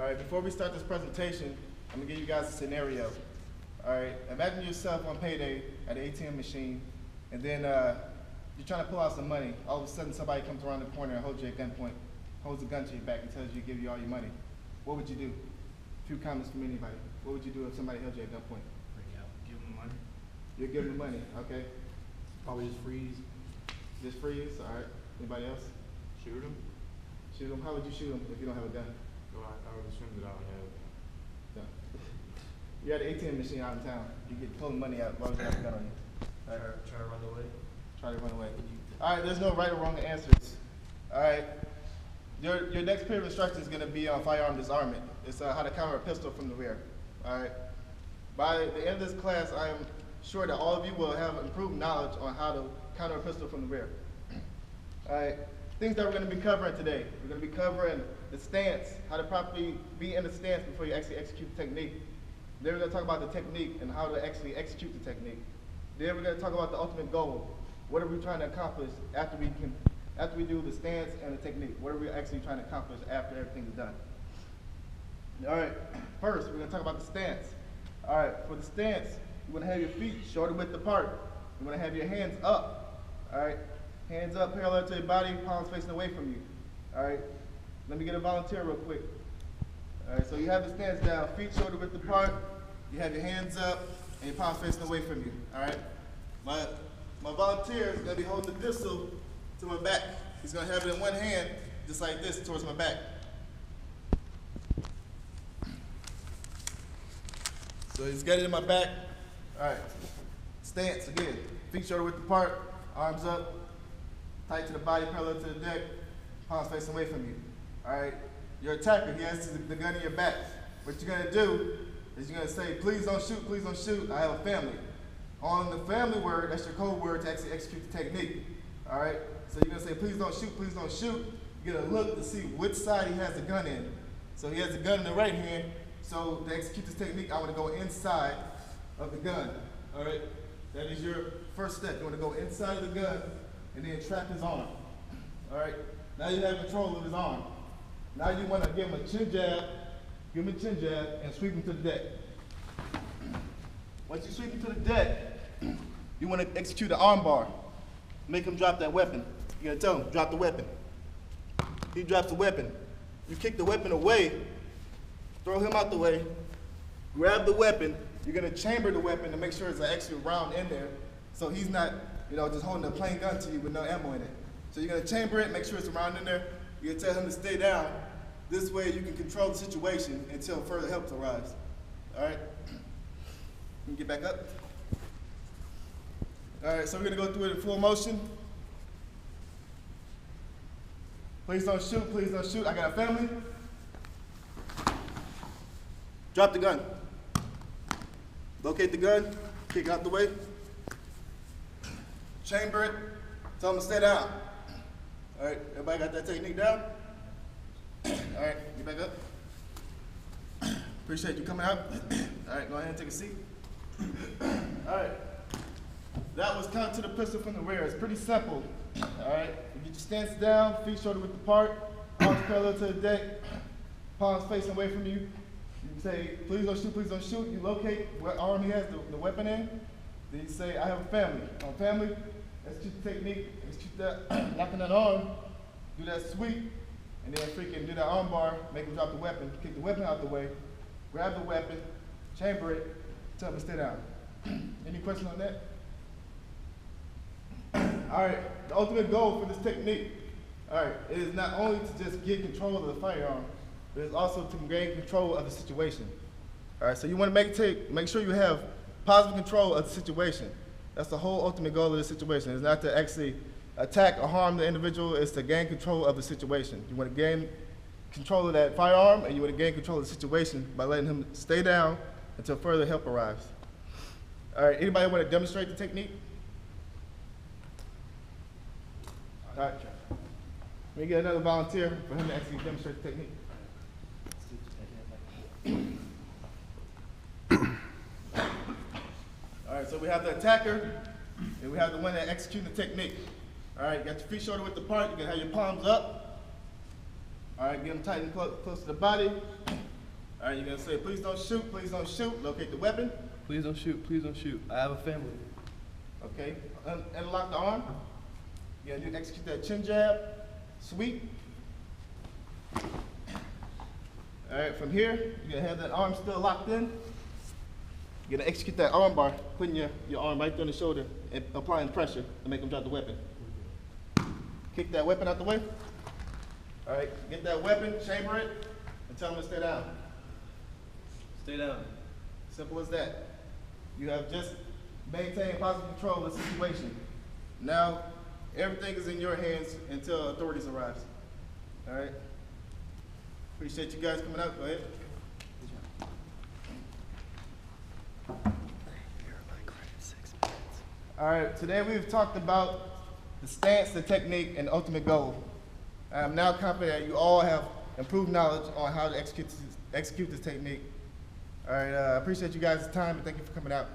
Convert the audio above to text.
right, before we start this presentation, I'm gonna give you guys a scenario. All right, imagine yourself on payday at an ATM machine, and then you're trying to pull out some money. All of a sudden, somebody comes around the corner and holds you at gunpoint, holds a gun to your back and tells you to give you all your money. What would you do? A few comments from anybody. What would you do if somebody held you at gunpoint? Break out, give them the money. You'd give them the money, okay? Probably just freeze. Just freeze, all right. Anybody else? Shoot them. Shoot them. How would you shoot them if you don't have a gun? Well, I would assume that I would have. No. You're at an ATM machine out in town. You get pulling money out. Why would you have a gun on you? All right. Try to run away. Try to run away. All right, there's no right or wrong answers. All right. Your next period of instruction is going to be on firearm disarmament. It's how to counter a pistol from the rear. All right. By the end of this class, I am sure that all of you will have improved knowledge on how to counter a pistol from the rear. All right. Things that we're going to be covering today. We're going to be covering the stance, how to properly be in the stance before you actually execute the technique. Then we're going to talk about the technique and how to actually execute the technique. Then we're going to talk about the ultimate goal. What are we trying to accomplish after we do the stance and the technique? What are we actually trying to accomplish after everything is done? All right, first we're going to talk about the stance. All right, for the stance, you want to have your feet shoulder width apart. You want to have your hands up. All right, hands up parallel to your body, palms facing away from you. All right, let me get a volunteer real quick. All right, so you have the stance down, feet shoulder width apart. You have your hands up and your palms facing away from you. All right, my volunteer is going to be holding the pistol to my back. He's going to have it in one hand, just like this, towards my back. So he's got it in my back. All right, stance again. Feet shoulder width apart, arms up, tight to the body, parallel to the deck, palms facing away from you. All right, your attacker, he has the gun in your back. What you're going to do is you're going to say, please don't shoot, I have a family. On the family word, that's your code word to actually execute the technique. All right, so you're going to say, please don't shoot. You're going to look to see which side he has the gun in. So he has the gun in the right hand. So to execute this technique, I want to go inside of the gun. All right, that is your first step. You want to go inside of the gun and then trap his arm. All right, now you have control of his arm. Now you want to give him a chin jab, and sweep him to the deck. Once you sweep him to the deck, you want to execute an arm bar. Make him drop that weapon. You're going to tell him, drop the weapon. He drops the weapon. You kick the weapon away, throw him out the way, grab the weapon. You're going to chamber the weapon to make sure it's actually a round in there, so he's not, just holding a plain gun to you with no ammo in it. So you're going to chamber it, make sure it's a round in there. You're going to tell him to stay down. This way you can control the situation until further help arrives. All right? You can get back up. All right, so we're going to go through it in full motion. Please don't shoot. I got a family. Drop the gun. Locate the gun, kick it out the way. Chamber it, tell them to stay down. All right, everybody got that technique down? All right, get back up. Appreciate you coming out. All right, go ahead and take a seat. All right, that was counter to the pistol from the rear. It's pretty simple. All right, you get your stance down, feet shoulder width apart, arms parallel to the deck, palms facing away from you. You can say, please don't shoot. You locate what arm he has the weapon in. Then you say, I have a family. On family, execute the technique, execute that, locking that arm, do that sweep, and then freaking do that arm bar, make him drop the weapon, kick the weapon out the way, grab the weapon, chamber it, tell him to stay down. Any questions on that? All right, the ultimate goal for this technique, all right, it is not only to just get control of the firearm, but it's also to gain control of the situation. All right, so you want to make sure you have positive control of the situation. That's the whole ultimate goal of the situation. It's not to actually attack or harm the individual, it's to gain control of the situation. You want to gain control of that firearm, and you want to gain control of the situation by letting him stay down until further help arrives. All right, anybody want to demonstrate the technique? All right, let me get another volunteer for him to actually demonstrate the technique. All right, so we have the attacker, and we have the one that executing the technique. All right, you got your feet shoulder width apart. You can have your palms up. All right, get them tight and close to the body. All right, you're gonna say, please don't shoot, please don't shoot. Locate the weapon. Please don't shoot, please don't shoot. I have a family. Okay, unlock the arm. You're gonna execute that chin jab, sweep. All right, from here, you're gonna have that arm still locked in. You're gonna execute that arm bar, putting your arm right there on the shoulder and applying pressure to make him drop the weapon. Kick that weapon out the way. All right, get that weapon, chamber it, and tell him to stay down. Stay down. Simple as that. You have just maintained positive control of the situation. Now, everything is in your hands until authorities arrives. All right? Appreciate you guys coming out. Go ahead. All right, today we've talked about the stance, the technique, and the ultimate goal. I'm now confident that you all have improved knowledge on how to execute this technique. All right, I appreciate you guys' time and thank you for coming out.